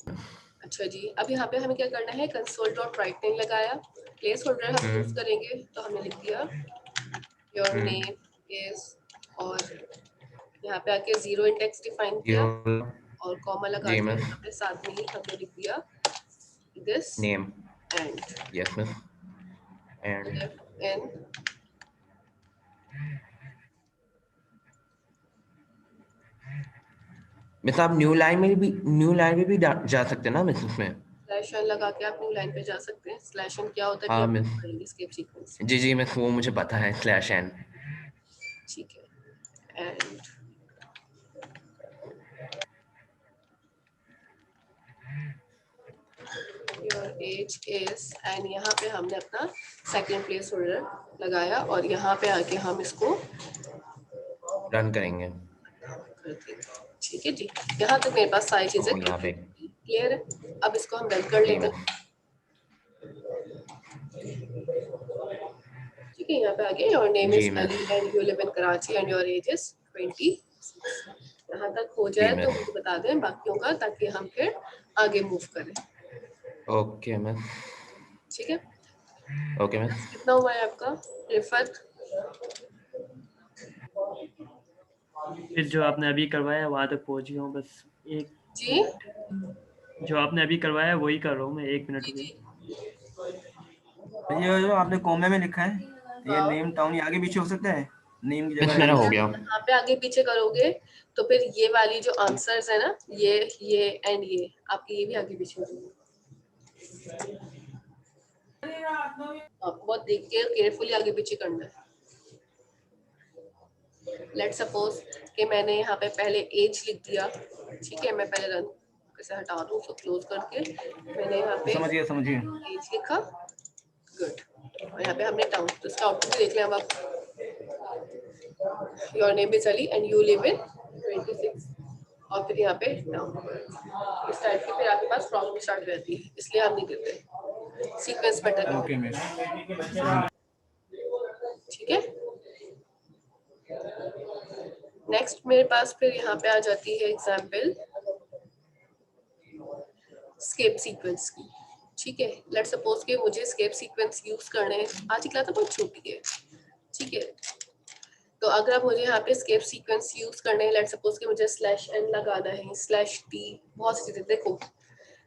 अच्छा जी, अब यहाँ पे हमें क्या करना है, कंसोल डॉट राइट नेम लगाया, प्लेस होल्डर हम यूज करेंगे, तो हमने लिख दिया योर नेम इज, और यहाँ पे आके जीरो इंडेक्स डिफाइन किया और कॉमा लगा के यहाँ पे साथ में ही हमने लिख दिया this name and yes miss and in miss आप न्यू लाइन में भी जा सकते हैं ना मिस उसमें। स्लैश एन लगा के आप न्यू लाइन पे जा सकते हैं। स्लैश एन क्या होता है हाँ भी मिस, हम पढ़ेंगे स्किप सीक्वेंस। जी मिस वो मुझे पता है स्लैश एन। ठीक है, and your age is, and यहाँ पे हमने अपना सेकंड प्लेस होल्डर लगाया और यहाँ पे आके हम इसको रन करेंगे। ठीक है जी, यहाँ तक मेरे पास सारी चीजें यहाँ पे क्लियर है। अब इसको हम रन कर जी लेते मिस। हैं। ठीक है, यहाँ पे आगे योर नेम जी is miss. Ali and you live in Karachi and your age is 20। यहाँ तक हो जी जाए तो मिस। मुझे बता दें बाकियों का, ताकि हम फिर आगे मूव करें। Okay miss. ठीक है, ओके मिस। कितना हुआ है आपका रिफत? फिर जो आपने अभी करवाया वहां तक पहुंच गया हूँ, बस 1 जी मिनट। जो आपने अभी करवाया वही कर रहा हूँ मैं, 1 मिनट जी रुकिए। जी ये जो आपने कॉमे में लिखा है, ये हाँ, नेम टाउन, ये आगे पीछे हो सकता है, नेम की मिस जगह मेरा ये। हो गया। यहाँ पे आगे पीछे करोगे तो फिर ये वाली जो आंसर्स है ना, ये एंड ये आपके ये भी आगे पीछे हो जाएंगे। आपको बहुत देख के केयरफुली आगे पीछे करना है। लेट सपोज कि मैंने यहाँ पे पहले एज लिख दिया, ठीक है, मैं पहले रन कैसे हटा दूँ उसको क्लोज करके, मैंने यहाँ पे समझिए एज लिखा, गुड, और यहाँ पे हमने टाउन, तो इसका आउटपुट भी देख लें अब आप। Your name is Ali and you live इन 26, और फिर यहाँ पे टाउन, इस टाइप की फिर आपके पास प्रॉब्लम स्टार्ट रहती है, इसलिए हम नहीं देते, सीक्वेंस बेटर है। Okay miss. ठीक है, नेक्स्ट मेरे पास फिर यहाँ पे आ जाती है एग्जाम्पल स्केप सीक्वेंस की। ठीक है, लेट्स सपोज कि मुझे स्केप सीक्वेंस यूज करने हैं, आज की क्लास तो बहुत छोटी है, ठीक है, तो अगर आप मुझे यहाँ पे स्केप सीक्वेंस यूज करने हैं, लेट्स सपोज कि मुझे स्लैश एन लगाना है, स्लैश टी, बहुत सी चीजें। देखो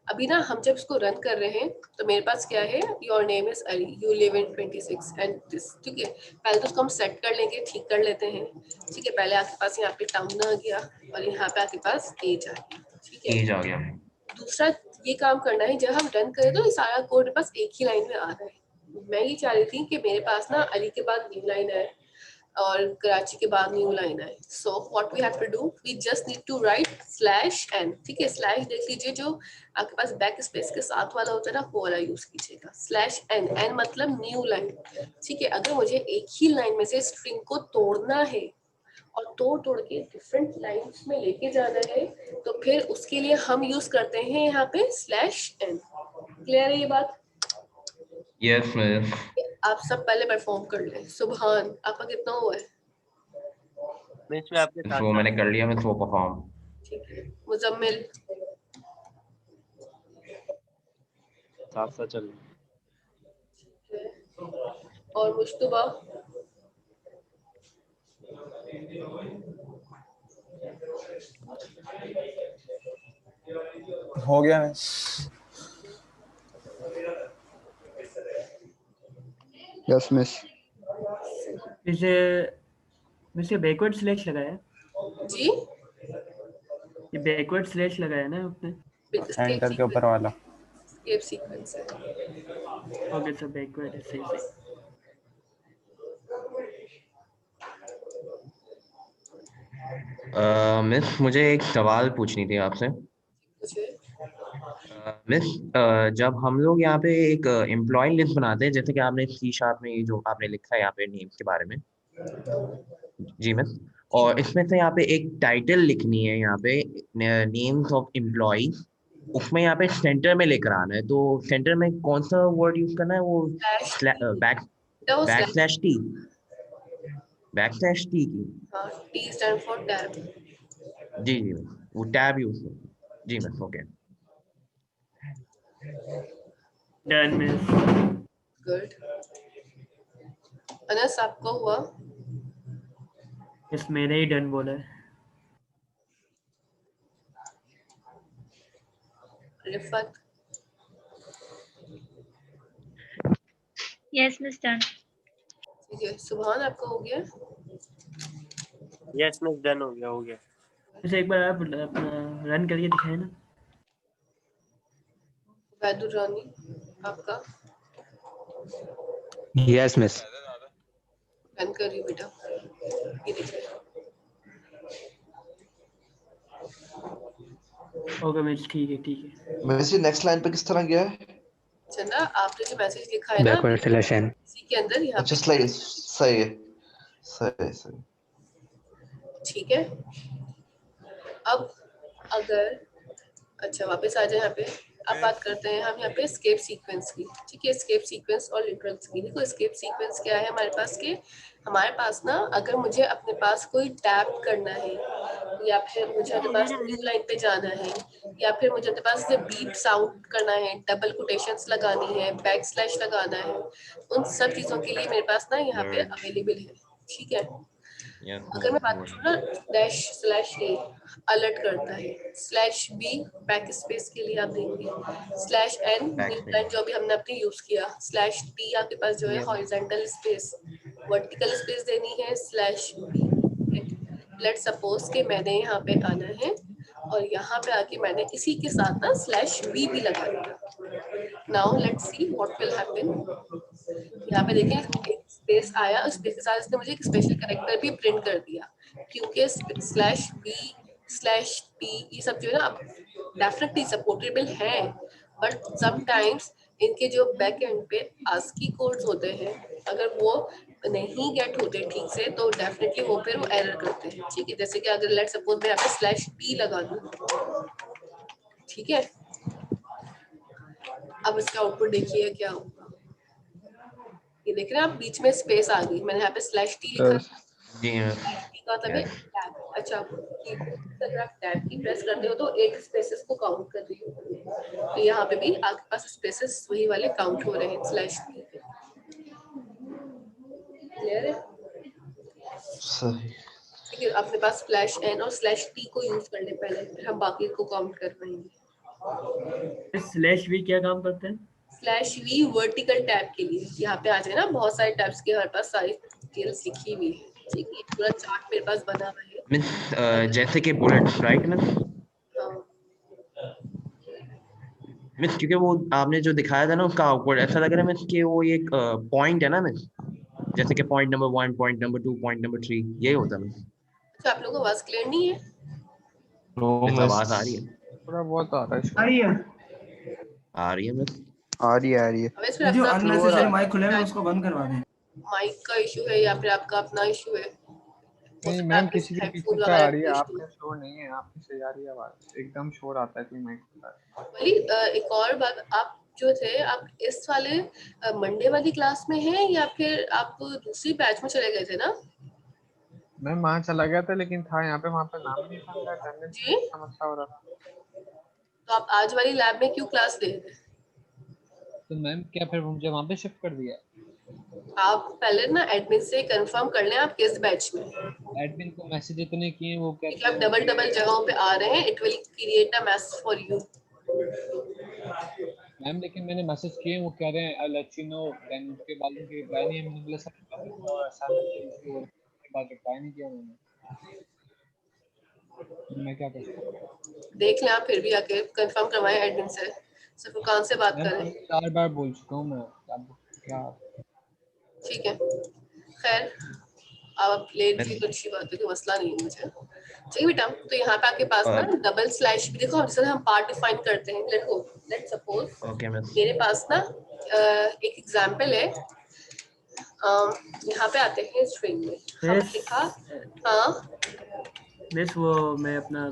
अभी ना हम जब इसको रन कर रहे हैं तो मेरे पास क्या है, your name is Ali, you live in 26 and this, ठीक है, पहले तो उसको हम सेट कर लेंगे, ठीक कर लेते हैं। ठीक है, पहले आपके पास यहाँ पे टाउन आ गया और यहाँ पे आपके पास एज आ गया। ठीक है, एज आ गया। दूसरा ये काम करना है, जब हम रन करें तो ये सारा कोड मेरे पास एक ही लाइन में आ रहा है। मैं ये चाह रही थी कि मेरे पास ना अली के बाद न्यू लाइन है और कराची के बाद न्यू लाइन है। So what we have to do, we just need to write slash n. ठीक है, स्लैश देख लीजिए, जो आपके पास बैक स्पेस के साथ वाला होता है ना, वो वाला यूज कीजिएगा, स्लैश एन, एन मतलब न्यू लाइन। ठीक है, अगर मुझे एक ही लाइन में से स्ट्रिंग को तोड़ना है और तोड़ के डिफरेंट लाइंस में लेके जाना है, तो फिर उसके लिए हम यूज करते हैं यहाँ पे स्लैश एन। क्लियर है ये बात? Yes miss. आप सब पहले परफॉर्म कर लें। सुभान, आपका कितना हुआ है? मिस में आपके साथ वो साथ मैंने कर लिया मिस, वो परफॉर्म। ठीक है, मुजम्मिल साथ साथ चल रहा और मुश्तबा, हो गया मिस। Yes miss. इसे वैसे बैकवर्ड स्लैश लगाया है, जी ये बैकवर्ड स्लैश लगाया है ना आपने? एंटर के ऊपर वाला। स्केप सीक्वेंस है। ओके सर, बैकवर्ड है, सही सही। मिस मुझे एक सवाल पूछनी थी आपसे। मुझे मिस जब हम लोग यहाँ पे एक एम्प्लॉय लिस्ट बनाते हैं, जैसे कि आपने सी शार्प में ये जो आपने लिखा है यहाँ पे नेम्स के बारे में, जी मिस, जी और इसमें से यहाँ पे एक टाइटल लिखनी है, यहाँ पे नेम्स ऑफ एम्प्लॉय, उसमें यहाँ पे सेंटर में लेकर आना है, तो सेंटर में कौन सा वर्ड यूज करना है, वो स्लैश बैक वो back slash, slash T, back slash T की। हाँ, टी स्टैंड फॉर टैब। जी मिस, वो टैब यूज कर, जी miss, okay. Done miss. Good. Anas आपको हुआ? मिस मैंने ही डन बोला है। रिफत? Yes miss done. ठीक है। सुभान आपका हो गया? यस मिस डन हो गया। मिस एक बार आप अपना रन करके दिखाए ना। वैदुर रानी आपका? Yes miss. रन कर रही हूँ बेटा, ये देखिए। ओके मिस, ठीक है। वैसे नेक्स्ट लाइन पे किस तरह गया है? चंदा आपने जो मैसेज लिखा है ना बैकवर्ड सिलेक्शन। इसी के अंदर यहाँ अच्छा पे, स्लाइड सही है, सही। ठीक है। अब अगर अच्छा वापस आ जाए यहाँ पे, अब बात करते हैं हम यहाँ पे स्केप सीक्वेंस की। ठीक है, स्केप सीक्वेंस और लिटरल्स की। देखो स्केप सीक्वेंस क्या है हमारे पास के, हमारे पास ना अगर मुझे अपने पास कोई टैप करना है या फिर मुझे अपने पास न्यू लाइन पे जाना है या फिर मुझे अपने पास बीप साउंड करना है, डबल कोटेशंस लगानी है, बैक स्लैश लगाना है, उन सब चीजों के लिए मेरे पास ना यहाँ पे अवेलेबल है। ठीक है, अगर मैं बात करूँ ना डैश स्लैश ए अलर्ट करता है, स्लैश बी बैक स्पेस के लिए आप देंगे, स्लैश एन न्यू लाइन जो भी हमने अपनी यूज किया, स्लैश टी आपके पास जो है हॉरिजॉन्टल स्पेस, वर्टिकल स्पेस देनी है, स्लैश बी। लेट्स सपोज कि मैंने यहाँ पे आना है और यहाँ पे आके मैंने इसी के साथ ना स्लैश बी भी लगा दिया। Now let's see what will happen. यहाँ पे देखें एक स्पेस आया, उस स्पेस के साथ इसने मुझे एक स्पेशल कैरेक्टर भी प्रिंट कर दिया, क्योंकि स्लैश बी स्लैश टी ये सब जो है ना डेफिनेटली सपोर्टेबल है, बट समटाइम्स इनके जो बैक एंड पे आस्की कोड्स होते हैं अगर वो नहीं गेट होते ठीक से तो डेफिनेटली वो फिर वो एरर करते हैं। ठीक है, जैसे कि अगर लेट सपोज मैं यहाँ पे स्लैश टी लगा दूं, ठीक है, अब इसका आउटपुट देखिए क्या होगा। ये देख रहे हैं आप, बीच में स्पेस आ गई, मैंने यहाँ पे स्लैश टी लिखा, जी टी का तभी टैब। अच्छा, अगर आप टैब की प्रेस करते हो तो 8 स्पेसेस को काउंट कर रही हो, तो यहाँ पे भी आपके पास स्पेसेस वही वाले काउंट हो रहे हैं स्लैश टी पे। क्लियर है? सही। ठीक है, अपने पास स्लैश एन और स्लैश टी को यूज करने पहले, फिर हम बाकी को काउंट कर पाएंगे। स्लैश वी क्या काम करते हैं? स्लैश वी वर्टिकल टैब के लिए, यहाँ पे आ जाए ना बहुत सारे टैब्स के हमारे पास सारी डिटेल्स लिखी हुई है। ठीक है, पूरा चार्ट मेरे पास बना हुआ है। मीन्स जैसे कि बुलेट्स राइट ना हाँ, मीन्स, क्योंकि वो आपने जो दिखाया था ना उसका आउटपुट ऐसा लग रहा है मीन्स कि वो एक पॉइंट है ना मीन्स, जैसे कि point number 1, point number 2, point number 3 यही होता है मीन्स। अच्छा आप लोगों को आवाज क्लियर नहीं है? मीन्स आवाज आ रही है? थोड़ा बहुत आ रहा है। आ रही है। आ रही है मीन्स। आ रही है। अब इसमें जो अपना अननेसेसरी माइक खुले हैं उसको बंद करवा दें। माइक का इशू है या फिर आपका अपना इशू है? नहीं मैम, किसी के पीछे का आ रही है, आपका शोर नहीं है, आपकी सही आ रही है आवाज, एकदम शोर आता है कोई माइक खुला है। वली एक और बात, आप जो थे आप इस वाले मंडे वाली क्लास में हैं या फिर आप दूसरी बैच में चले गए थे ना? मैम वहाँ चला गया था लेकिन था यहाँ पे, वहाँ पे नाम ही नहीं था मेरा, अटेंडेंस जी, का मसला हो रहा था। तो आप आज वाली लैब में क्यों क्लास ले रहे? तो मैम क्या फिर मुझे वहाँ पे शिफ्ट कर दिया? आप पहले ना एडमिन से कंफर्म कर लें आप किस बैच में। एडमिन को मैसेज इतने किए, वो क्योंकि आप डबल डबल जगहों पे आ रहे हैं, it will create a mess for you. Ma'am लेकिन मैंने मैसेज किए, वो कह रहे हैं I let you know, then उसके बाद उनकी रिप्लाई नहीं है। मैंने बोला सर और असाइनमेंट के इशू के बाद रिप्लाई नहीं किया उन्होंने, मैं क्या कर सकता हूँ? देख लें आप फिर भी आके कंफर्म करवाएं एडमिन से, सिर्फ फुरकान से बात करें। 4 बार बोल चुका हूँ मैं, अब क्या। ठीक है, खैर आप लेट भी तो अच्छी बात है, कोई मसला नहीं है मुझे। ठीक है बेटा, तो यहाँ पे आपके पास ना डबल स्लैश भी देखो, जैसे हम पार्ट डिफाइन करते हैं, लेट सपोज ओके मिस। मेरे पास ना एक एग्जांपल है, यहाँ पे आते हैं स्ट्रिंग में हमने लिखा। हाँ मिस वो मैं अपना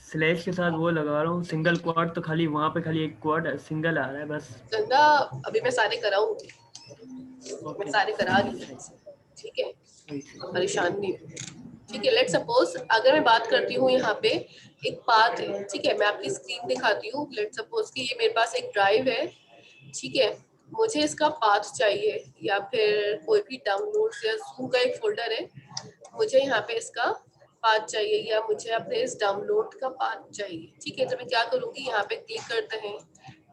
स्लैश के साथ वो लगा रहा हूँ सिंगल क्वाड, तो खाली वहाँ पे खाली एक क्वाड सिंगल आ रहा है बस। चंदा, अभी मैं सारे कराऊंगी, मैं सारे करा रही हूँ, ठीक है, परेशान नहीं हो। ठीक है, लेट सपोज अगर मैं बात करती हूँ यहाँ पे एक पाथ है, ठीक है। मैं आपकी स्क्रीन दिखाती हूँ। लेट्स सपोज कि ये मेरे पास एक ड्राइव है, ठीक है। मुझे इसका पाथ चाहिए, या फिर कोई भी डाउनलोड्स या जूम का एक फोल्डर है, मुझे यहाँ पे इसका पाथ चाहिए, या मुझे अपने इस डाउनलोड का पाथ चाहिए, ठीक है। तो मैं क्या करूँगी, यहाँ पे क्लिक करते हैं,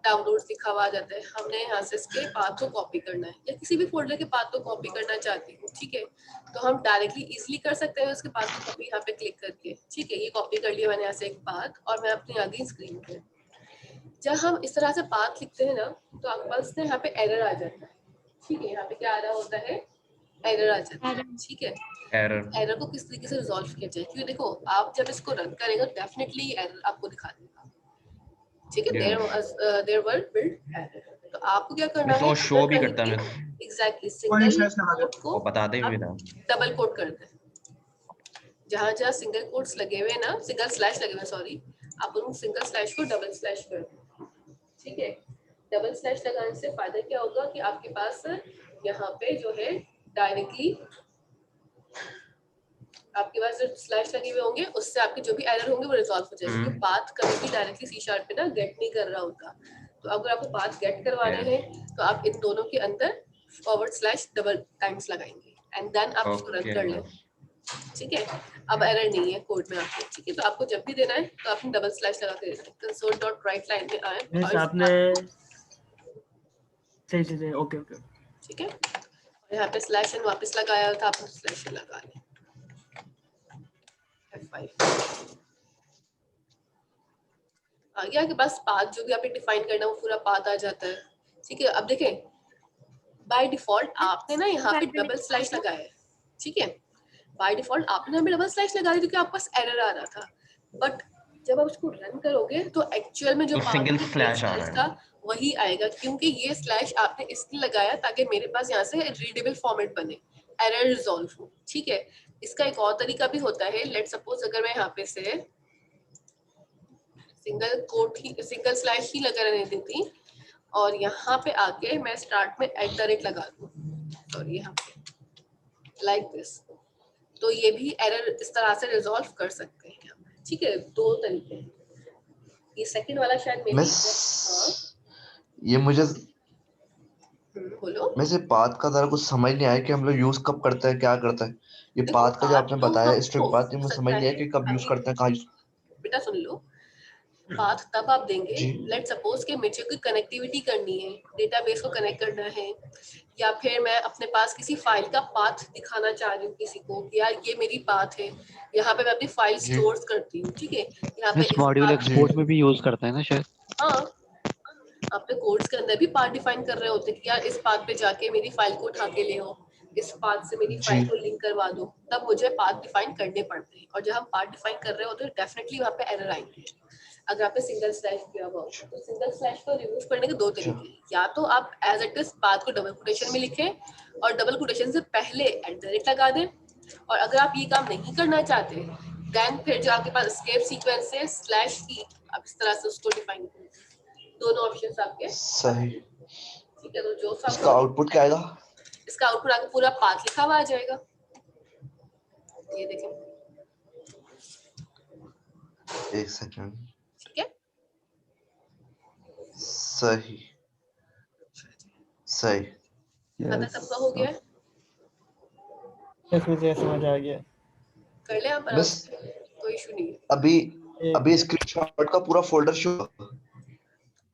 डाउनलोड लिखा हुआ आ जाता है। हमने यहाँ से इसके पाथ को कॉपी करना है, या किसी भी फोल्डर के पाथ को कॉपी करना चाहती हूँ, ठीक है। तो हम डायरेक्टली इजिली कर सकते हैं उसके पाथ को कॉपी यहाँ पे क्लिक करके, ठीक है। ये कॉपी कर लिया मैंने यहाँ से एक पाथ, और मैं अपनी आ गई स्क्रीन पे। जब हम इस तरह से पाथ लिखते हैं ना, तो आपके पास ना यहाँ पे एरर आ जाता है, ठीक है। यहाँ पे क्या आ रहा होता है, एरर आ जाता है, ठीक है। एरर एरर को किस तरीके से रिजॉल्व किया जाए, क्योंकि देखो आप जब इसको रन करेंगे डेफिनेटली एरर आपको दिखा देगा, ठीक है। There were build error. तो आपको क्या करना मिस है, वो शो भी करता है miss, exactly Forward single slash लगा दो। कोट को वो बताते भी आप था। डबल कोट कर दें। जहाँ जहाँ सिंगल कोट्स लगे हुए ना, सिंगल स्लैश लगे हुए, सॉरी, आप उन सिंगल स्लैश को डबल स्लैश कर दें, ठीक है। डबल स्लैश लगाने से फायदा क्या होगा कि आपके पास यहाँ पे जो है डायरेक्टली आपके पास जो स्लैश लगे हुए होंगे उससे आपके जो भी एरर होंगे वो रिजॉल्व हो जाएंगे, क्योंकि पाथ कभी भी डायरेक्टली सी शार्प पे ना गेट नहीं कर रहा होता। तो अगर आपको पाथ गेट करवाने हैं तो आप इन दोनों के अंदर फॉरवर्ड स्लैश डबल टाइम्स लगाएंगे, एंड देन आप इसको रन कर लें, ठीक है। अब एरर नहीं है कोड में आपको, ठीक है। तो आपको जब भी देना है तो आपने डबल स्लैश लगा के देना है। console.writeline में आए मिस और आपने सही ओके ओके ठीक है। और यहाँ पे स्लैश एन वापस लगाया था, आपने स्लैश एन लगा लिया। F5 आ गया आपके पास पाथ, जो भी आपने डिफाइन करना वो पूरा पाथ आ जाता है, ठीक है। अब देखें बाय डिफॉल्ट आपने ना यहाँ पे डबल स्लैश लगाया है, ठीक है। बाय डिफॉल्ट आपने यहाँ पे डबल स्लैश लगा दी क्योंकि आपके पास एरर आ रहा था, बट जब आप उसको रन करोगे तो एक्चुअल में जो तो सिंगल स्लैश आ रहा है। वही आएगा, क्योंकि ये स्लैश आपने इसलिए लगाया ताकि मेरे पास यहाँ से रीडेबल फॉर्मेट बने, एरर रिजॉल्व हो, ठीक है। इसका एक और तरीका भी होता है। लेट सपोज अगर मैं यहाँ पे से सिंगल कोट ही, सिंगल स्लैश ही लगा रहने देती और यहाँ पे आके मैं स्टार्ट में @ लगा दूँ, सॉरी यहाँ पे लाइक दिस, तो ये भी एरर इस तरह से रिजॉल्व कर सकते हैं, ठीक है। दो तरीके हैं। ये सेकंड वाला शायद मेरी मिस ये मुझे बोलो। वैसे पाथ का जरा कुछ समझ नहीं आया कि हम लोग यूज कब करते हैं, क्या करते हैं। ये देखो, पाथ का जो आपने तो बताया हमको स्ट्रिक्ट पाथ, ये हो मुझे सकता समझ नहीं आया है कि कब यूज अभी करते हैं, कहाँ यूज। बेटा सुन लो, पाथ तब आप देंगे जी लेट सपोज कि मुझे कोई कनेक्टिविटी करनी है, डेटाबेस को कनेक्ट करना है, या फिर मैं अपने पास किसी फाइल का पाथ दिखाना चाह रही हूँ किसी को कि यार ये मेरी पाथ है, यहाँ पे मैं अपनी फाइल जी स्टोर करती हूँ, ठीक है। यहाँ पे मिस इस मॉड्यूल path एक्सपोर्ट जी में भी यूज करते हैं ना शायद। हाँ, अपने कोड्स के अंदर भी पाथ डिफाइन कर रहे होते हैं कि यार इस पाथ पे जाके मेरी फाइल को उठा के ले आओ, इस पाथ से मेरी जी फाइल को लिंक करवा दो, तब मुझे पाथ डिफाइन करने पड़ते हैं। और जब हम पाथ डिफाइन कर रहे होते हैं डेफिनेटली वहाँ पे एरर आएंगे। अगर आपने सिंगल स्लैश किया हुआ हो तो सिंगल स्लैश को रिमूव करने के दो तरीके हैं, या तो आप एज इट इज पाथ को डबल कोटेशन में लिखें और डबल कोटेशन से पहले @ लगा दें, और अगर आप ये काम नहीं करना चाहते देन फिर जो आपके पास एस्केप सीक्वेंस है /e, आप इस तरह से उसको डिफाइन करें। दोनों ऑप्शंस आपके, सही। ठीक है। तो जो सा इसका आउटपुट क्या आएगा? इसका आउटपुट आपको पूरा पाथ लिखा हुआ आ जाएगा, ये देखें, एक सेकंड। ठीक है। सही सही। आधा सबका हो गया है, बस मुझे समझ आ गया। कर ले आप आराम मिस से, कोई इशू नहीं है। अभी एक स्क्रीनशॉट का पूरा फोल्डर शो।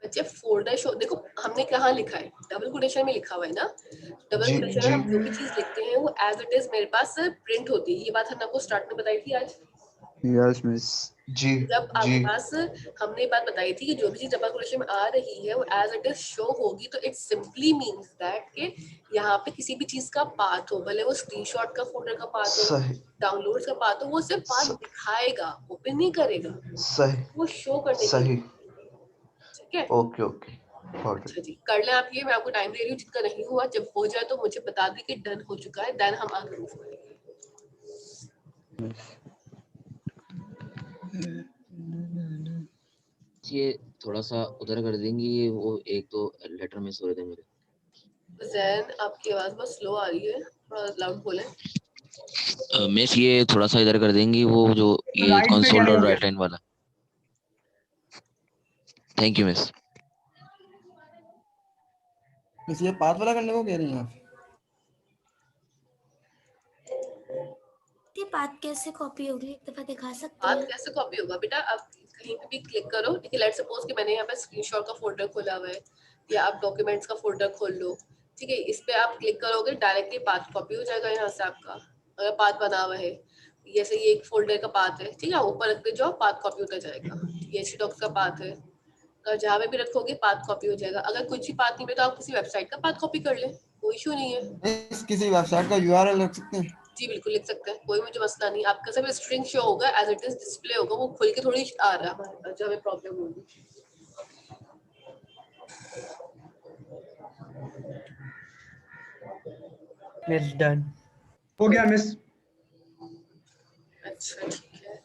बच्चे फोल्डर शो देखो हमने कहाँ लिखा है, डबल कोटेशन में लिखा हुआ है ना। डबल जी कोटेशन में हम जो भी चीज लिखते हैं वो एज इट इज मेरे पास प्रिंट होती है। ये बात हमने आपको स्टार्ट में बताई थी आज, यस मिस। जी जब जी आपके पास हमने बात बताई थी कि जो भी चीज डबल कोटेशन में आ रही है वो एज इट इज शो होगी, तो इट सिंपली मींस दैट कि यहाँ पे किसी भी चीज का पाथ हो, भले वो स्क्रीनशॉट का फोल्डर का पाथ हो, सही डाउनलोड्स का पाथ हो, वो सिर्फ पाथ स- दिखाएगा, ओपन नहीं करेगा, सही वो शो करने के सही। लिए, ठीक है। ओके ओके अच्छा जी, कर लें आप ये, मैं आपको टाइम दे रही हूँ, जितना नहीं हुआ जब हो जाए तो मुझे बता दें कि डन हो चुका है, देन हम आगे मूव करेंगे। ये थोड़ा सा उधर कर देंगी, ये वो एक दो लेटर मिस हो रहे थे मेरे। जैन आपकी आवाज बहुत स्लो आ रही है, थोड़ा लाउड बोलें। मिस ये थोड़ा सा इधर कर देंगी, वो जो ये राइट पे कंसोल जाएंगे। और राइट लाइन वाला। Thank you miss. इसलिए पाथ वाला करने को कह रही हैं आप? ये बात कैसे कॉपी होगी, एक दफा दिखा सकते बात हैं? कैसे कॉपी होगा बेटा? आप कहीं पे भी क्लिक करो, ठीक है। लेट्स सपोज कि मैंने यहाँ पे स्क्रीनशॉट का फोल्डर खोला हुआ है, या आप डॉक्यूमेंट्स का फोल्डर खोल लो, ठीक है। इस पे आप क्लिक करोगे, डायरेक्टली पाथ कॉपी हो जाएगा यहाँ से आपका, अगर पाथ बना हुआ है। जैसे ये एक फोल्डर का पाथ है, ठीक है, ऊपर रखते जाओ, पाथ कॉपी होता जाएगा। ये एच डॉक्स का पाथ है, और जहाँ पे भी रखोगे पाथ कॉपी हो जाएगा। अगर कुछ भी पाथ नहीं है तो आप किसी वेबसाइट का पाथ कॉपी कर ले, कोई इशू नहीं है। किसी वेबसाइट का यूआरएल रख सकते हैं? जी बिल्कुल लिख सकते हैं, कोई मुझे मसला नहीं। आपका सब स्ट्रिंग शो होगा, एज इट इज डिस्प्ले होगा, वो खुल के थोड़ी आ रहा है हमारे पास, जो हमें प्रॉब्लम होगी। Miss done. हो गया मिस। अच्छा ठीक है।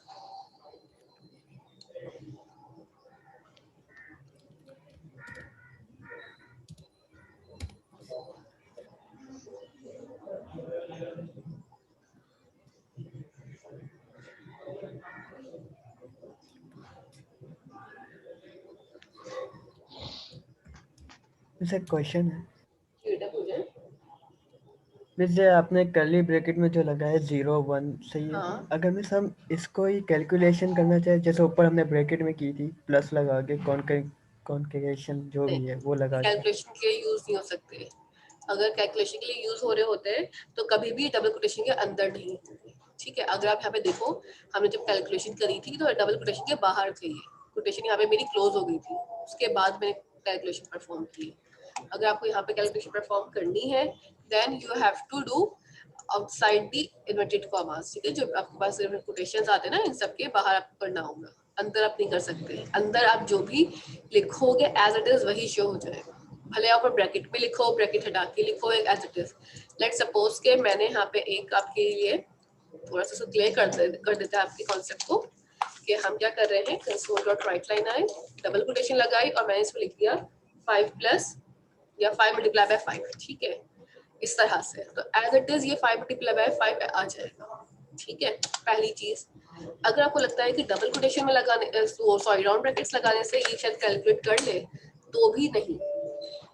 मिस एक क्वेश्चन है। बेटा पूछे। मिस ये आपने कर्ली ब्रैकेट में जो लगा है 0 1 सही है। हाँ। अगर मिस हम इसको ही कैलकुलेशन करना चाहे, जैसे ऊपर हमने ब्रैकेट में की थी, प्लस लगा के कॉन्केगेशन जो भी है वो लगा के। कैलकुलेशन के लिए यूज नहीं हो सकते। अगर कैलकुलेशन के लिए यूज हो रहे होते हैं तो कभी भी डबल कोटेशन के अंदर नहीं होंगे, ठीक है। अगर आप यहाँ पे देखो, हमने जब कैलकुलेशन करी थी तो डबल कोटेशन के बाहर थे ये। कोटेशन यहाँ पे मेरी क्लोज हो गई थी, उसके बाद मैंने कैलकुलेशन परफॉर्म की। अगर आपको यहाँ पे कैलकुलेशन परफॉर्म करनी है, then you have to do outside the inverted commas, ठीक है। जो आपके पास कोटेशंस आते हैं ना, इन सब के बाहर आपको करना होगा, अंदर आप नहीं कर सकते। अंदर आप जो भी लिखोगे एज इट इज वही शो हो जाएगा, भले आप ब्रैकेट में लिखो, ब्रैकेट हटा के लिखो, as it is. Let suppose के मैंने यहाँ पे एक आपके लिए थोड़ा सा क्लियर कर देता है आपके कॉन्सेप्ट को, कि हम क्या कर रहे हैं। कंसोल डॉट राइट लाइन आए, डबल कोटेशन लगाई, और मैंने इसमें लिख दिया 5 प्लस या 5 मल्टीप्लाई बाय 5, ठीक है, इस तरह से। तो एज इट इज ये 5 मल्टीप्लाई बाय 5 आ जाएगा, ठीक है। पहली चीज, अगर आपको लगता है कि डबल कोटेशन में लगाने, सॉरी राउंड ब्रैकेट्स लगाने से ये शायद कैलकुलेट कर ले, तो भी नहीं,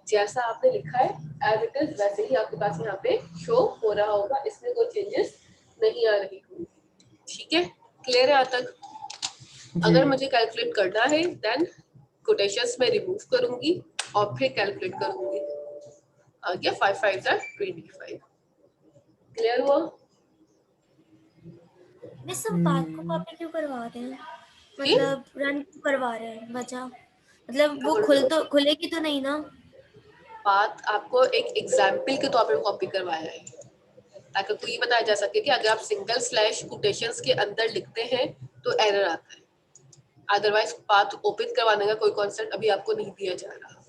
जैसा आपने लिखा है एज इट इज वैसे ही आपके पास यहाँ पे शो हो रहा होगा, इसमें कोई चेंजेस नहीं आ रही होंगी, ठीक है। क्लियर है यहाँ तक? अगर मुझे कैलकुलेट करना है, देन कोटेशंस में रिमूव करूंगी और फिर कैलकुलेट करूंगी। आ गया 5 5 25। क्लियर हुआ? मैं सब बात को कॉपी क्यों करवा रहे हैं, मतलब रन क्यों करवा रहे हैं, वजह मतलब वो खुलेगी तो नहीं ना? बात आपको एक एग्जाम्पल के तौर पर कॉपी करवाया है, ताकि आपको ये बताया जा सके कि अगर आप सिंगल स्लैश कोटेशंस के अंदर लिखते हैं तो एरर आता है। अदरवाइज पाथ ओपन करवाने का कोई कॉन्सेप्ट अभी आपको नहीं दिया जा रहा,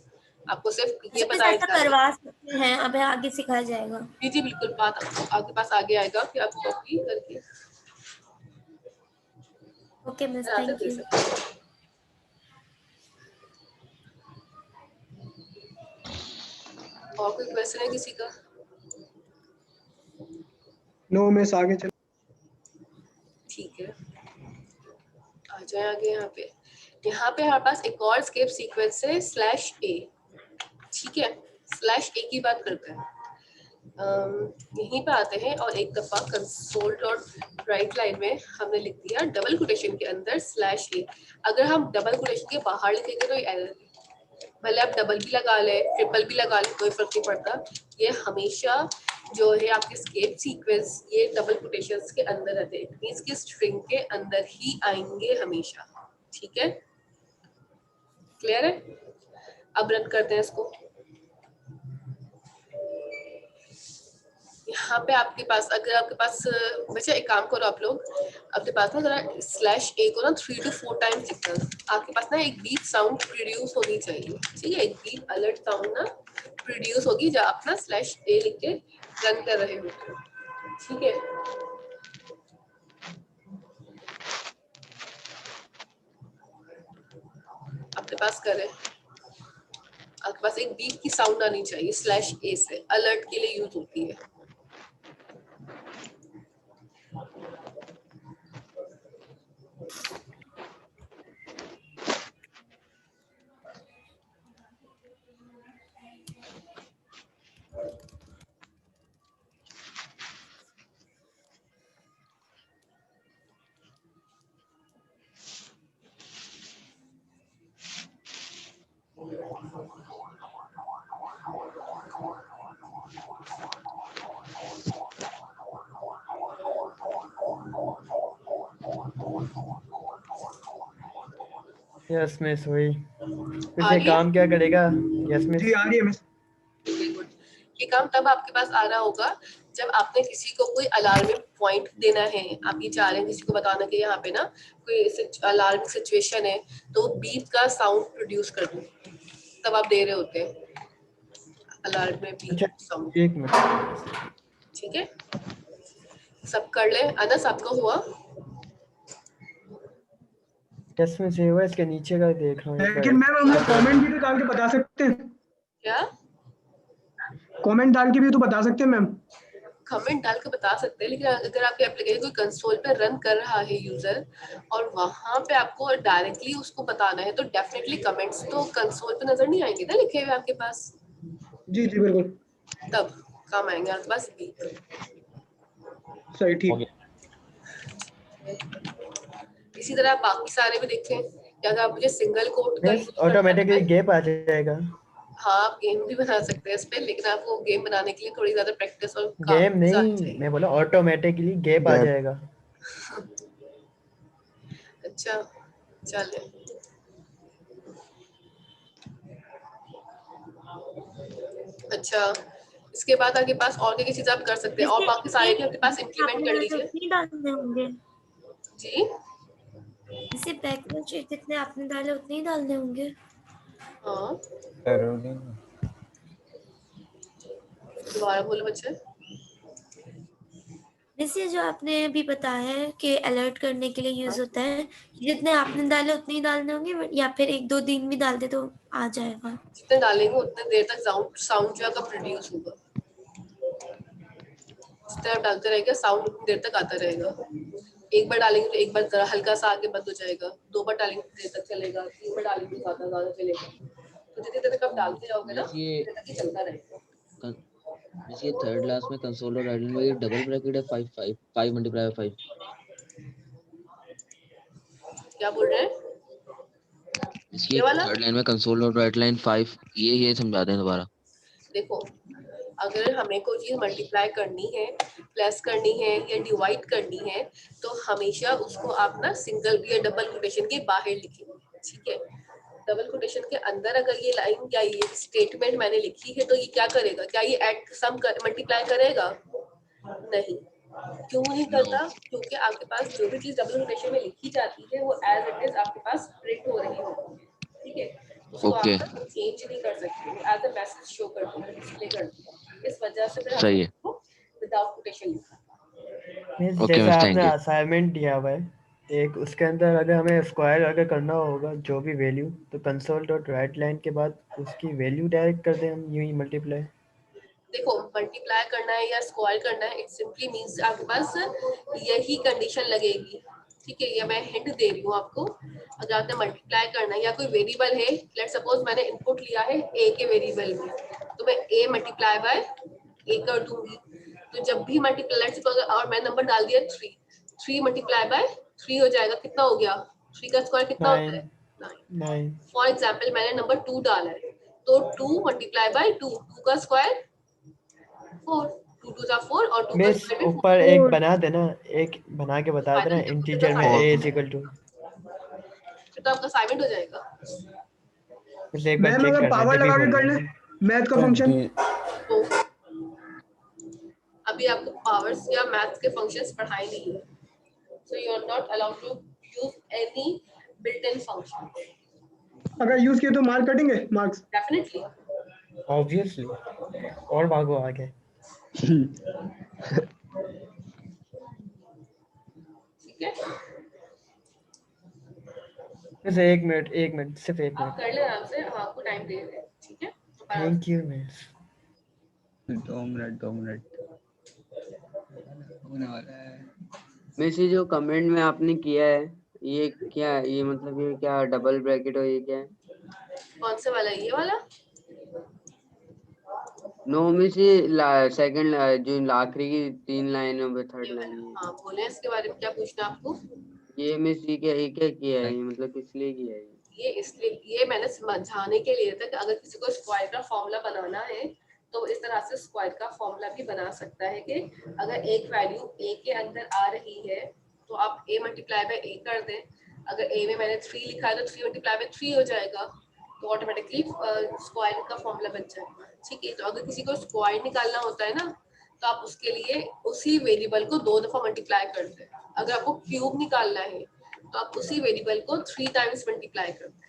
आपको सिर्फ ये बताया जा रहा है। करवा सकते हैं, अब आगे सिखाया जाएगा। जी जी बिल्कुल, बात आपके पास आगे आएगा कि आप कॉपी करके ओके मिस, थैंक यू। और कोई क्वेश्चन है किसी का? नो मिस, आगे चल। ठीक है, आ जाए आगे। यहाँ पे हमारे पास एक और स्केप सीक्वेंस है स्लैश ए, ठीक है। स्लैश ए की बात करते हैं। यहीं पे आते हैं और एक दफा कंसोल डॉट राइट लाइन में हमने लिख दिया डबल कोटेशन के अंदर स्लैश ए। अगर हम डबल कोटेशन के बाहर लिखेंगे तो ये एरर है, भले आप डबल भी लगा ले, ट्रिपल भी लगा ले, कोई फर्क नहीं पड़ता। ये हमेशा जो है आपके स्केप सीक्वेंस, ये डबल कोटेशंस के अंदर रहते हैं, मींस कि स्ट्रिंग के अंदर ही आएंगे हमेशा, ठीक है। क्लियर है? अब रन करते हैं इसको। यहाँ पे आपके पास, अगर आपके पास बच्चा, एक काम करो आप लोग, आपके पास ना जरा स्लैश ए को ना 3 to 4 टाइम्स लिखना। आपके पास ना एक बीप साउंड प्रोड्यूस होनी चाहिए, ठीक है। एक बीप अलर्ट साउंड ना प्रोड्यूस होगी जब आप ना स्लैश ए लिख के रन कर रहे हो, ठीक है। आपके पास करें, आपके पास एक बीप की साउंड आनी चाहिए स्लैश ए से, अलर्ट के लिए यूज होती है। यस मिस हुई। आ वैसे रही है? काम क्या करेगा? Yes miss. जी आ रही है मिस। Okay, good. ये काम तब आपके पास आ रहा होगा जब आपने किसी को कोई अलार्मिंग पॉइंट देना है, आप ये चाह रहे हैं किसी को बताना कि यहाँ पे ना कोई अलार्मिंग सिचुएशन है, तो बीप का साउंड प्रोड्यूस कर दो, तब आप दे रहे होते हैं अलार्म में बीप अच्छा साउंड। एक मिनट। ठीक है, सब कर ले। अनस आपका हुआ? यस मिस ये हुआ, इसके नीचे का देख रहा हूँ एक लेकिन मैम हम लोग बार। कमेंट भी तो डाल के बता सकते हैं। क्या कमेंट डाल के भी तो बता सकते हैं मैम। कमेंट डाल के बता सकते हैं, लेकिन अगर आपके एप्लीकेशन कोई कंसोल पे रन कर रहा है यूजर और वहां पे आपको डायरेक्टली उसको बताना है, तो डेफिनेटली कमेंट्स तो कंसोल पे नजर नहीं आएंगे ना लिखे हुए आपके पास, जी जी बिल्कुल तब काम आएंगे आपके पास बीप। सही ठीक। इसी तरह आप बाकी सारे भी देखें, या अगर आप मुझे सिंगल कोट का मिस यूज करना ऑटोमेटिकली है, गैप आ जाएगा। हाँ आप गेम भी बना सकते हैं इस पे, लेकिन आपको गेम बनाने के लिए थोड़ी ज्यादा प्रैक्टिस और गेम काम नहीं, ज्यादा चाहिए। मैं बोला ऑटोमेटिकली गैप आ Gap. जाएगा। अच्छा चले, अच्छा इसके बाद आपके पास और क्या चीज आप कर सकते हैं, और बाकी सारे भी आपके पास इम्प्लीमेंट कर लीजिए। नहीं डालने होंगे जी इसे बैकग्राउंड चेक जितने आपने डाले उतने ही डालने होंगे। हाँ दोबारा बोलो बच्चे। वैसे जो आपने अभी बताया है कि अलर्ट करने के लिए यूज होता है, जितने आपने डाले उतने ही डालने होंगे या फिर 1-2 दिन भी डाल दे तो आ जाएगा? जितने डालेंगे उतने देर तक साउंड जो है प्रोड्यूस होगा, जितने आप डालते रहेंगे साउंड उतनी देर तक आता रहेगा। एक बार डालेंगे तो एक बार जरा हल्का सा आगे बंद हो जाएगा, 2 बार डालेंगे तो देर तक चलेगा, 3 बार डालेंगे तो ज्यादा चलेगा, तो जितनी देर तक आप डालते जाओगे ना उतनी देर तक ही चलता रहेगा। ये थर्ड लास्ट में कंसोल और राइट में डबल ब्रैकेट है 5 मल्टीप्लाई बाय 5। क्या बोल रहे हैं? इसकी ये वाला थर्ड लाइन में कंसोल और राइट लाइन 5, ये समझा दें दोबारा। देखो, अगर हमें कोई चीज मल्टीप्लाई करनी है, प्लस करनी है या डिवाइड करनी है, तो हमेशा उसको आप ना सिंगल या डबल कोटेशन के बाहर लिखेंगे, ठीक है। डबल कोटेशन के अंदर अगर ये लाइन या ये स्टेटमेंट मैंने लिखी है, तो ये क्या करेगा? क्या ये ऐड सम मल्टीप्लाई करेगा? नहीं। क्यों नहीं करता? क्योंकि आपके पास जो भी चीज डबल कोटेशन में लिखी जाती है वो एज इट इज आपके पास प्रिंट हो रही होती है, ठीक है। उसको ओके आप चेंज नहीं कर सकते, एज अ मैसेज शो करती है, डिस्प्ले करती है। इस वजह से फिर सही हमने है। इसको विदाउट कोटेशन लिखा। मिस ओके जैसा मिस, आपने थैंक यू। असाइनमेंट दिया हुआ है एक, उसके अंदर अगर हमें स्क्वायर अगर करना होगा जो भी वैल्यू, तो कंसोल डॉट राइट लाइन के बाद उसकी वैल्यू डायरेक्ट कर दें हम, यूं ही मल्टीप्लाई। देखो, मल्टीप्लाई करना है या स्क्वायर करना है, इट सिंपली मींस आपके पास यही कंडीशन लगेगी, ठीक है। ये मैं हिंट दे रही हूँ आपको। अगर आपने मल्टीप्लाई करना है या कोई वेरिएबल है, लेट सपोज मैंने इनपुट लिया है ए के वेरिएबल में, तो मैं ए मल्टीप्लाई बाय ए कर दूंगी। तो जब भी मल्टीप्लाई, लेट सपोज और मैं नंबर डाल दिया 3 मल्टीप्लाई बाय 3 हो जाएगा, कितना हो गया? 3 का स्क्वायर कितना होता है? 9। फॉर एग्जाम्पल मैंने नंबर 2 डाला है, तो 2 मल्टीप्लाई बाय 2, 2 का स्क्वायर 4, 2 2 जा 4 और 2 का मिस स्क्वायर भी ऊपर 4। एक बना देना, एक बना के बता देना फाइनल इंटीजर में final a is equal to. फिर तो आपका असाइनमेंट हो जाएगा। मिस एक बार मैम चेक अगर करना पावर जब भी लगा के कर बोलना। ले मैथ का फंक्शन। तो अभी आपको पावर्स या मैथ्स के फंक्शंस पढ़ाए नहीं है, so you are not allowed to use any built in function. अगर यूज किए तो मार्क कटेंगे मार्क्स। डेफिनेटली। ऑब्वियसली, और भागो आगे। ठीक है, मिस एक मिनट सिर्फ एक आप मिनट। कर ले आराम से, हम आपको टाइम दे रहे हैं, ठीक है। Thank you miss. 2 मिनट होने वाला है। मिस ये जो कमेंट में आपने किया है, ये क्या है? ये मतलब ये क्या डबल ब्रैकेट और ये क्या है? कौन से वाला? ये वाला? नो मिस ये सेकंड जो आखिरी की 3 लाइन है, थर्ड लाइन है। हाँ बोले, इसके बारे में क्या पूछना आपको? ये मिस ये क्या किया है, ये मतलब किस लिए किया है? ये इसलिए, ये मैंने समझाने के लिए था कि अगर किसी को स्क्वायर का फॉर्मूला बनाना है तो इस तरह से स्क्वायर का फॉर्मूला भी बना सकता है कि अगर एक वैल्यू a के अंदर आ रही है तो आप a मल्टीप्लाई बाय a कर दें। अगर a में मैंने 3 लिखा है तो 3 मल्टीप्लाई बाय 3 हो जाएगा, तो ऑटोमेटिकली स्क्वायर का फॉर्मूला बन जाएगा। ठीक है, तो अगर किसी को स्क्वायर निकालना होता है ना तो आप उसके लिए उसी वेरिएबल को 2 दफा मल्टीप्लाई कर दें। अगर आपको क्यूब निकालना है तो आप उसी वेरिएबल को 3 टाइम्स मल्टीप्लाई कर दें।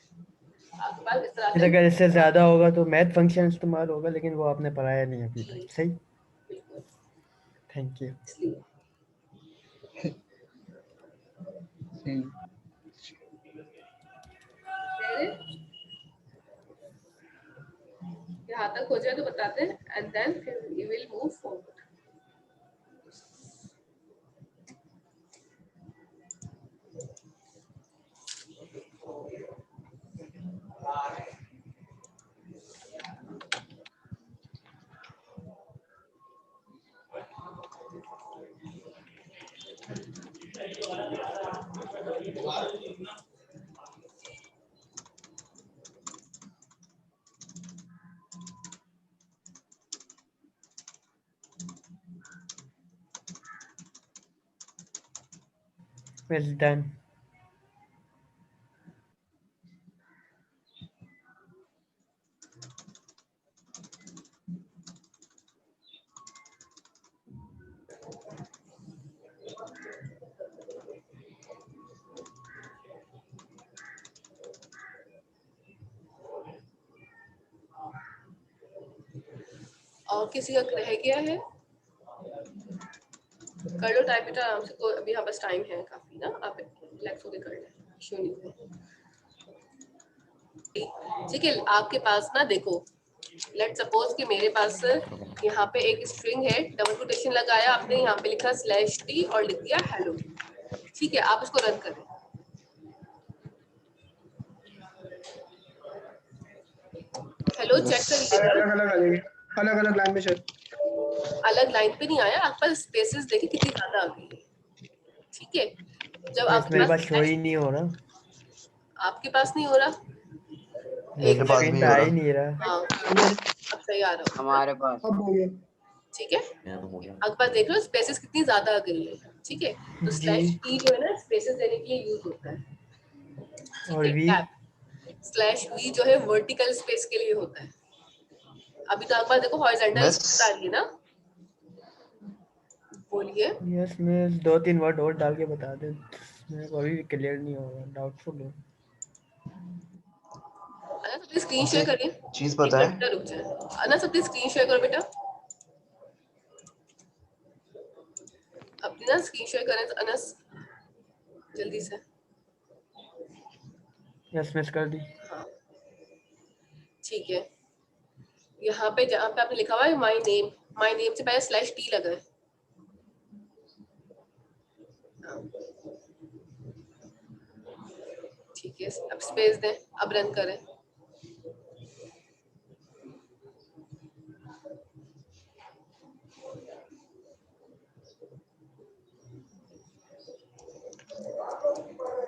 आपके पास इस तरह से अगर इससे ज्यादा होगा तो मैथ फंक्शन इस्तेमाल होगा, लेकिन वो आपने पढ़ाया नहीं अभी तक। सही, बिल्कुल, थैंक यू। इसलिए यहाँ तक हो जाए तो बताते हैं एंड देन फिर we will move forward. Well done. और किसी का रह गया है? कर लो टाइप बेटा आराम से, कोई अभी यहाँ बस टाइम है काफी ना, आप रिलैक्स होके कर लें, इशू नहीं है। ठीक है, आपके पास ना देखो, लेट सपोज कि मेरे पास यहाँ पे एक स्ट्रिंग है, डबल कोटेशन लगाया आपने, यहाँ पे लिखा /t और लिख दिया हेलो। ठीक है, आप इसको रन करें। हेलो चेक करिएगा, अलग अलग लाइन में शायद अलग लाइन पे नहीं आया, आपके पास स्पेसेस देखिए कितनी ज्यादा आ गई है। ठीक है, जब आपके मेरे पास शो ही नहीं हो रहा, आपके पास नहीं हो रहा, मेरे पास भी हो आ रहा। ही नहीं रहा। हाँ अब सही आ रहा हमारे पास अब हो गया। ठीक है, आपके पास देख लो स्पेसेस कितनी ज्यादा आ गई है। ठीक है, तो /t जो है ना स्पेसेस देने के लिए यूज होता है। और v /v जो है वर्टिकल स्पेस के लिए होता है। अभी तो आपके पास देखो हॉरिजॉन्टल स्पेस आ रही है ना, बोलिए। यस मिस, 2-3 वर्ड और डाल के बता दे, मेरे को अभी भी क्लियर नहीं हो रहा, डाउटफुल है। अना सबसे स्क्रीन शेयर करिए, चीज बताएं। बेटा रुक जाए, अना सबसे स्क्रीन शेयर करो बेटा, अपनी ना स्क्रीन शेयर करें तो अनस जल्दी से। यस मिस कर दी। हाँ ठीक है, यहाँ पे जहाँ पे आपने लिखा हुआ है माय नेम से पहले /t लगा है। ठीक है, अब स्पेस दें, अब रन करें।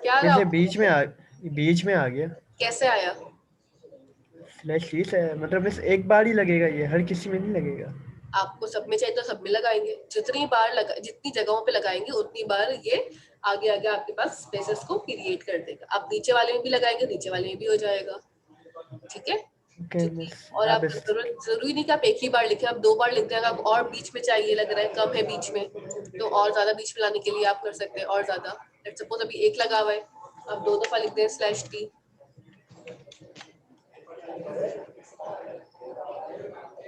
क्या कैसे बीच में आ गया? कैसे आया? /t से मतलब बस एक बार ही लगेगा, ये हर किसी में नहीं लगेगा। आपको सब में चाहिए तो सब में लगाएंगे, जितनी जगहों पे लगाएंगे उतनी बार ये आगे आगे आपके पास स्पेसेस को क्रिएट कर देगा। आप नीचे वाले में भी लगाएंगे, नीचे वाले में भी हो जाएगा। ठीक है, और आप जरूरी नहीं कि आप एक ही बार लिखें, आप 2 बार लिख दें। आप और बीच में चाहिए, लग रहा है कम है बीच में, तो और ज्यादा बीच में लाने के लिए आप कर सकते हैं और ज्यादा। लेट्स सपोज अभी 1 लगा हुआ है, आप 2 दफा लिख दें /t।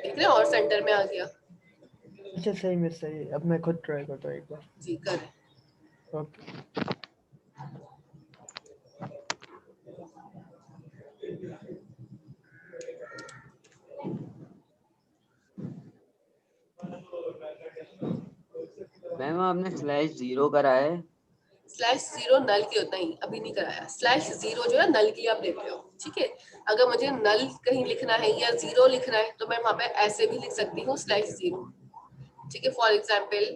देख रहे हैं, और सेंटर में आ गया। अच्छा सही में सही, अब मैं खुद ट्राई करता हूँ एक बार। जी करें। ओके मैम आपने /0 करा है? /0 नल के होता ही, अभी नहीं कराया। /0 जो है नल के लिए आप लेते हो। ठीक है, अगर मुझे नल कहीं लिखना है या 0 लिखना है तो मैं वहां पे ऐसे भी लिख सकती हूँ /0। ठीक है, for example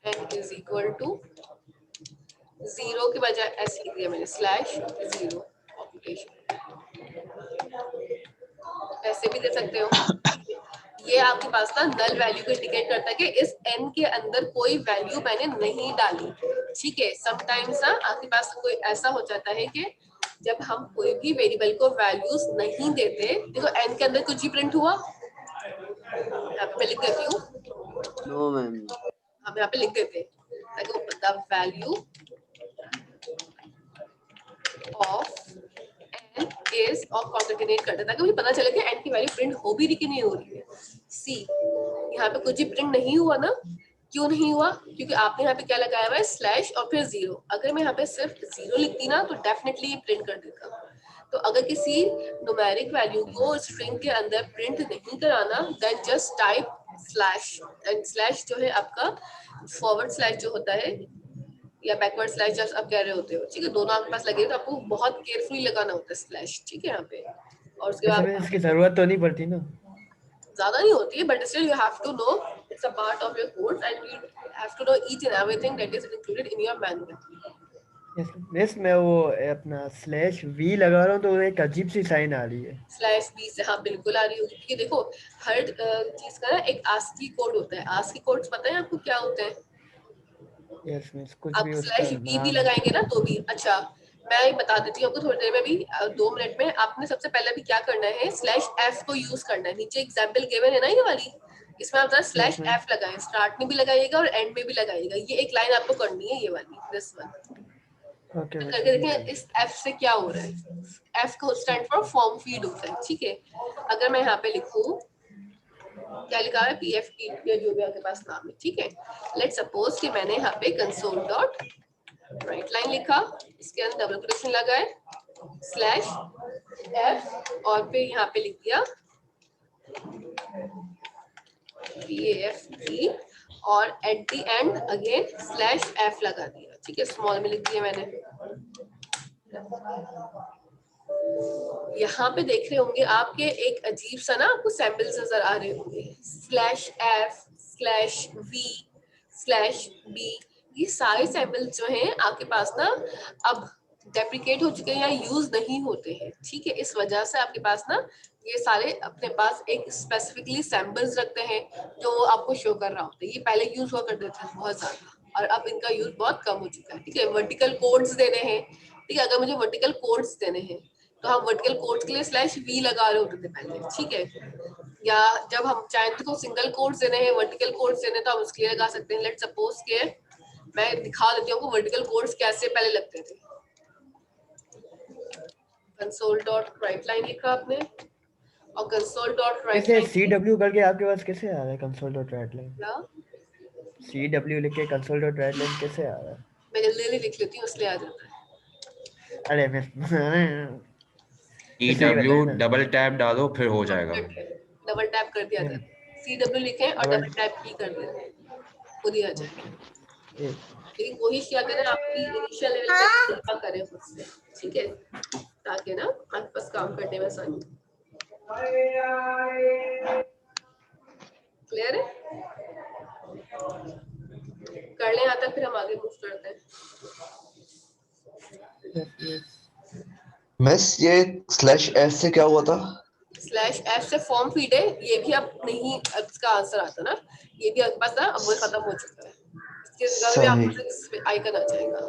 n is equal to 0 के बजाय ऐसे लिख दिया मैंने /0 पॉपुलेशन, ऐसे भी दे सकते हो। ये आपके पास ना नल वैल्यू को इंडिकेट करता है कि इस n के अंदर कोई वैल्यू मैंने नहीं डाली, ठीक है। समटाइम्स ना आपके पास कोई ऐसा हो जाता है कि जब हम कोई भी वेरिएबल को वैल्यूज नहीं देते, देखो n के अंदर कुछ ही प्रिंट हुआ, यहाँ पे मैं लिख देती हूँ, नो मैम। हम यहाँ पे लिख देते हैं ताकि the value of n is और कॉन्केटेनेट करते ताकि मुझे पता चले कि n की वैल्यू प्रिंट हो भी रही कि नहीं हो रही है। सी यहाँ पे कुछ भी प्रिंट नहीं हुआ ना, क्यों नहीं हुआ? क्योंकि आपने यहाँ पे क्या लगाया हुआ है स्लैश और फिर 0। अगर मैं यहाँ पे सिर्फ 0 लिखती ना तो डेफिनेटली ये प्रिंट कर देता। तो अगर किसी न्यूमेरिक वैल्यू को स्ट्रिंग के अंदर प्रिंट नहीं कराना, then just type slash, and slash जो है आपका फॉरवर्ड स्लैश जो होता है या बैकवर्ड स्लैश जब आप कह रहे होते हो, ठीक है, दोनों आपके पास लगे तो आपको बहुत केयरफुली लगाना होता है स्लैश, ठीक है यहाँ पे। और उसके बाद इसकी जरूरत तो नहीं पड़ती ना, ज्यादा नहीं होती है, but still you have to know it's a part of your code and you have to know each and everything that is included in your manual. Miss मैं वो अपना /v लगा रहा हूँ तो एक अजीब सी साइन आ रही है। /v से हाँ बिल्कुल आ रही होगी, क्योंकि देखो हर चीज का ना एक आस्की कोड होता है। आस्की कोड्स पता है आपको क्या होते हैं? यस मिस, कुछ आप भी उसका /v भी लगाएंगे ना तो भी। अच्छा मैं बता देती हूँ आपको थोड़ी देर में भी, 2 मिनट में। आपने सबसे पहले भी क्या करना है, /f को यूज करना है। नीचे एग्जाम्पल गिवन है ना ये वाली, इसमें आप जरा /f लगाएं, स्टार्ट में भी लगाइएगा और एंड में भी लगाइएगा। ये एक लाइन आपको करनी है, ये वाली, दिस वन। ओके करके देखें इस f से क्या हो रहा है। f को स्टैंड फॉर फॉर्म फीड होता है, ठीक है। अगर मैं यहाँ पे लिखूं, क्या लिखा है, pf या जो भी आपके पास नाम है, ठीक है। लेट्स सपोज कि मैंने यहाँ पे कंसोल डॉट राइट लाइन लिखा, इसके अंदर डबल कोटेशन लगाए /f और फिर यहाँ पे लिख दिया pft और at the end again /f लगा दिया, ठीक है, स्मॉल में लिख दिया मैंने। यहाँ पे देख रहे होंगे आपके एक अजीब सा ना आपको सैंपल्स नजर आ रहे होंगे, /f /v /b, ये सारे सैंपल्स जो हैं आपके पास ना अब डेप्रिकेट हो चुके हैं या यूज नहीं होते हैं, ठीक है। इस वजह से आपके पास ना ये सारे अपने पास एक स्पेसिफिकली सैंपल्स रखते हैं जो वो आपको शो कर रहा होता है। ये पहले यूज हुआ करते थे बहुत ज्यादा और अब इनका यूज बहुत कम हो चुका है, ठीक है। वर्टिकल कोड्स देने हैं, ठीक है, अगर मुझे वर्टिकल कोड्स देने हैं तो हम वर्टिकल कोड्स के लिए /v लगा रहे होते थे पहले, ठीक है। या जब हम चाहें तो सिंगल कोड्स देने हैं, वर्टिकल कोड्स देने तो हम उसके लिए लगा सकते हैं। लेट्स सपोज के मैं दिखा देती हूँ आपको वर्टिकल कोड्स कैसे पहले लगते थे। कंसोल डॉट राइट लाइन लिखा आपने और console dot right line CW करके आपके पास कैसे आ रहा है console dot right line? CW लिख के कंसोल डॉट राइट लाइन कैसे आ रहा है? मैं जल्दी लिख लेती हूँ इसलिए आ जाता है। अरे मैं CW डबल टैप डालो फिर हो जाएगा। डबल टैप कर दिया था, CW लिखें और डबल टैप की कर दें, खुद ही आ जाएगा। लेकिन कोशिश क्या करें आपकी इनिशियल लेवल पे करें खुद से, ठीक है, ताकि ना आपके पास काम करने में आसानी। क्लियर है? कर लें यहाँ तक, फिर हम आगे मूव करते हैं। मिस ये /f से क्या हुआ था? /f से फॉर्म फीड है, ये भी अब नहीं, अब इसका आंसर आता ना, ये भी आपके पास ना अब वो खत्म हो चुका है। इसके जगह पे आपको आइकन आ जाएगा।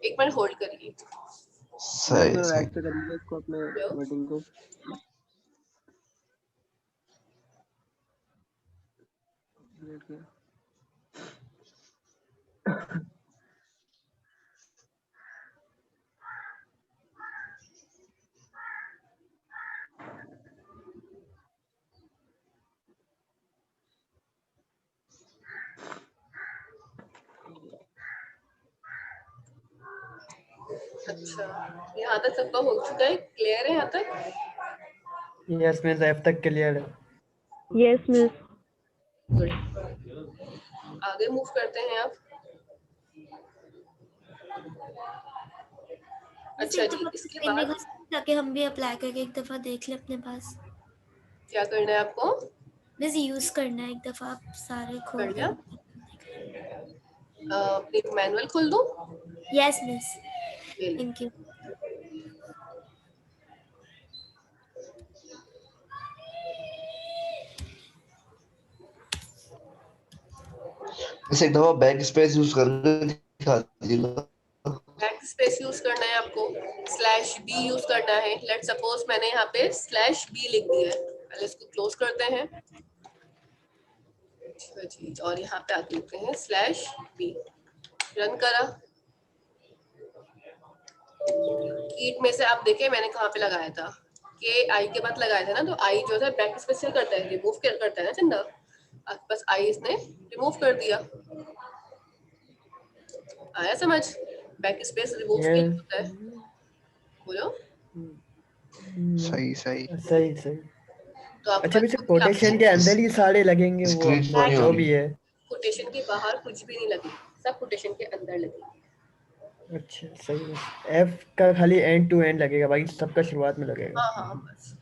एक मिनट होल्ड करिए। सही ऐड पे करिए इसको अपने वर्डिंग को। अच्छा यहाँ तक सबका हो चुका है, क्लियर है यहाँ तक? यस मिस, F तक क्लियर है। Yes miss. गुड, आगे मूव करते हैं आप। अच्छा जी, इसके बाद ताकि हम भी अप्लाई करके एक दफा देख ले अपने पास। क्या करना है आपको? बस यूज करना है एक दफा, आप सारे खोल कर लिया? अपनी मैनुअल खोल दूं? यस मिस, ये लो। Thank you. बस एक दफा बैक स्पेस यूज करके दिखा दीजिएगा। बैक स्पेस यूज करना है आपको, /b यूज करना है। लेट सपोज मैंने यहाँ पे /b लिख दिया है, पहले इसको क्लोज करते हैं। अच्छा जी, और यहाँ पे आके लिखते हैं /b, रन करा। कीट में से आप देखें मैंने कहाँ पे लगाया था, के आई के बाद लगाया था ना, तो आई जो है बैक स्पेस से करता है, रिमूव करता है ना चंदा, बस आई इसने रिमूव कर दिया। आया समझ? बैक स्पेस रिमूव के लिए होता है। बोलो। सही सही। तो आप अच्छा वैसे कोटेशन के अंदर ही सारे लगेंगे वो स्क्रीन अपना नहीं हो जो रही। भी है? कोटेशन के बाहर कुछ भी नहीं लगे, सब कोटेशन के अंदर लगे। अच्छा सही है। एफ का खाली एंड टू एंड लगेगा, बाकी सबका शुरुआत में लगेगा। हाँ बस।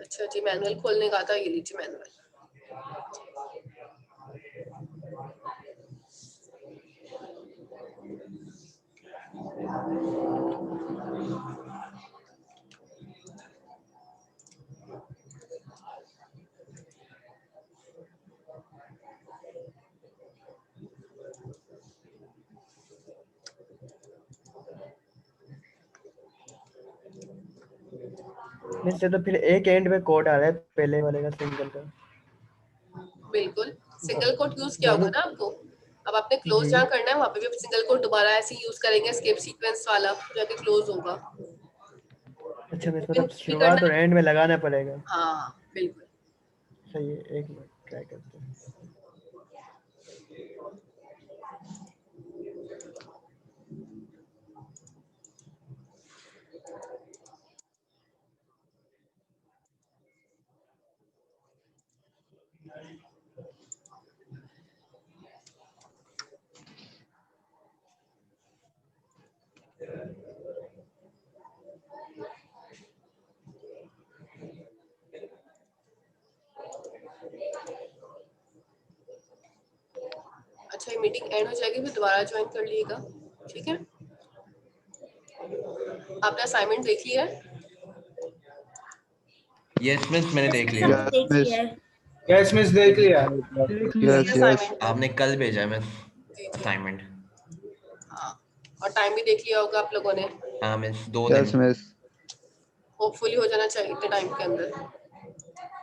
अच्छा जी, मैनुअल खोलने का था, ये लीजिए मैनुअल। वैसे तो फिर एक एंड में कोड आ रहा है पहले वाले का, सिंगल का। बिल्कुल सिंगल कोट यूज किया होगा ना आपको। अब आपने क्लोज जी। जहाँ करना है वहाँ पे भी सिंगल कोट दोबारा ऐसे ही यूज करेंगे, स्किप सीक्वेंस वाला जाके क्लोज होगा। अच्छा लेकिन मतलब कुछ भी शुरुआत करना और एंड में लगाना पड़ेगा। हाँ बिल्कुल। सही है, एक मिनट ट्राई करते हैं। अच्छा ये मीटिंग एंड हो जाएगी, फिर दोबारा ज्वाइन कर लीजिएगा, ठीक है? आपने असाइनमेंट देख लिया है? यस मिस, मैंने देख लिया। हमने देख लिया है। यस मिस, देख लिया। आपने कल भेजा है मिस जी असाइनमेंट। हाँ, और टाइम भी देख लिया होगा आप लोगों ने। हाँ मिस, 2 दिन। होपफुली हो जाना चाहिए इतने टाइम के अंदर।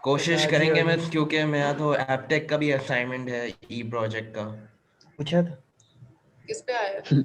कोशिश हाँ जी, करेंगे हाँ जी। मिस, क्योंकि मेरा तो एपटेक का भी असाइनमेंट है, ई प्रोजेक्ट का। पूछा था। किस पे आया है?